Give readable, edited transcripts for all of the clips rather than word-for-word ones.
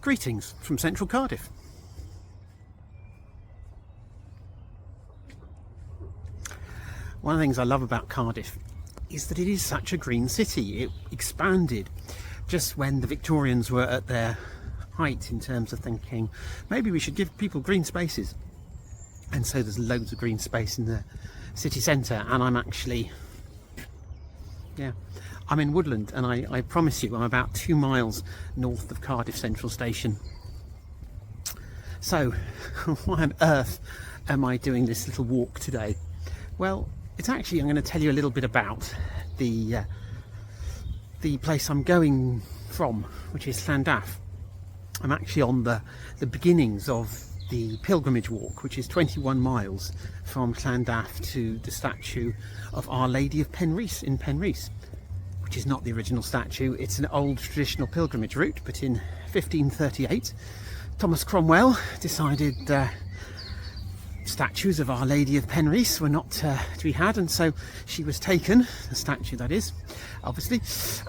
Greetings from central Cardiff. One of the things I love about Cardiff is that it is such a green city. It expanded just when the Victorians were at their height in terms of thinking maybe we should give people green spaces. And so there's loads of green space in the city centre, and I'm actually, I'm in Woodland, and I promise you I'm about 2 miles north of Cardiff Central Station. So why on earth am I doing this little walk today? Well, it's actually, I'm going to tell you a little bit about the place I'm going from, which is Llandaff. I'm actually on the beginnings of the pilgrimage walk, which is 21 miles from Llandaff to the statue of Our Lady of Penrhys in Penrhys, which is not the original statue. It's an old traditional pilgrimage route, but in 1538 Thomas Cromwell decided statues of Our Lady of Penrhys were not to be had, and so she was taken, the statue that is, obviously,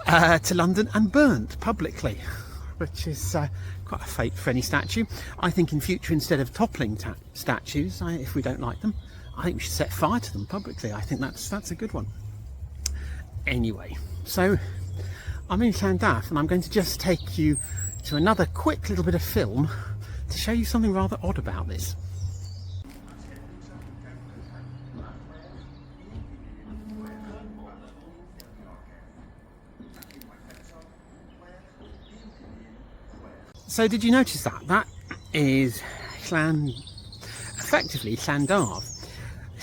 to London and burnt publicly, which is quite a fate for any statue. I think in future, instead of toppling statues, if we don't like them, I think we should set fire to them publicly. I think that's a good one. Anyway, so I'm in Llandaff, and I'm going to just take you to another quick little bit of film to show you something rather odd about this. So did you notice that? That is effectively Llandaf.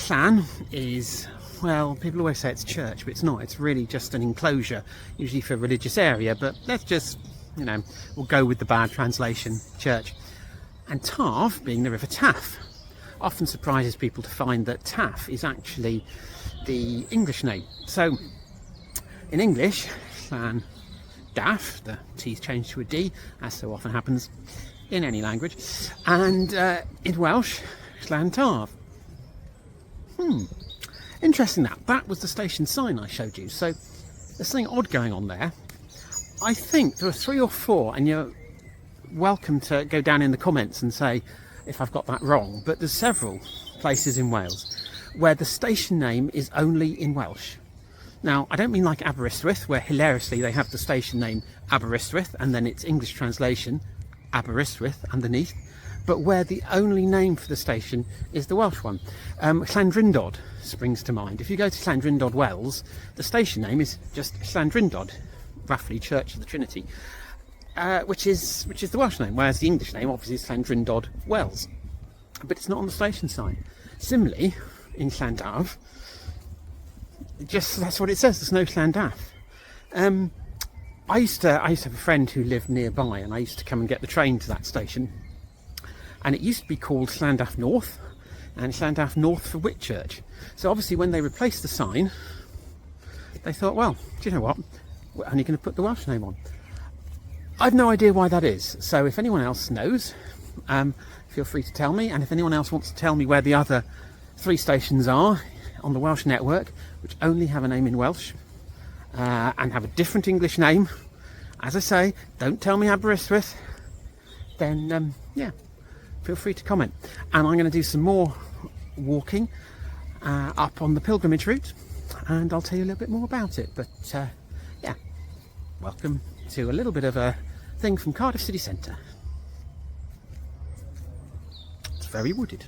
Llan is, well, people always say it's church, but it's not. It's really just an enclosure, usually for a religious area, but let's just, we'll go with the bad translation, church. And Taff, being the River Taff, often surprises people to find that Taff is actually the English name. So, in English, Llandaff, the T's changed to a D, as so often happens in any language, and in Welsh, Llantarf. Interesting that was the station sign I showed you, so there's something odd going on there. I think there are 3 or 4, and you're welcome to go down in the comments and say if I've got that wrong, but there's several places in Wales where the station name is only in Welsh. Now, I don't mean like Aberystwyth, where hilariously they have the station name Aberystwyth and then its English translation Aberystwyth underneath, but where the only name for the station is the Welsh one. Llandrindod springs to mind. If you go to Llandrindod, Wales, the station name is just Llandrindod, roughly Church of the Trinity, which is the Welsh name, whereas the English name obviously is Llandrindod, Wales, but it's not on the station sign. Similarly, in Llandaff, just that's what it says. There's no Llandaff. I used to have a friend who lived nearby, and I used to come and get the train to that station. And it used to be called Llandaff North, and Llandaff North for Whitchurch. So obviously, when they replaced the sign, they thought, well, do you know what? We're only going to put the Welsh name on. I've no idea why that is. So if anyone else knows, feel free to tell me. And if anyone else wants to tell me where the other 3 stations are on the Welsh network, which only have a name in Welsh and have a different English name, as I say, don't tell me Aberystwyth, then feel free to comment. And I'm going to do some more walking up on the pilgrimage route, and I'll tell you a little bit more about it. But welcome to a little bit of a thing from Cardiff city centre. It's very wooded.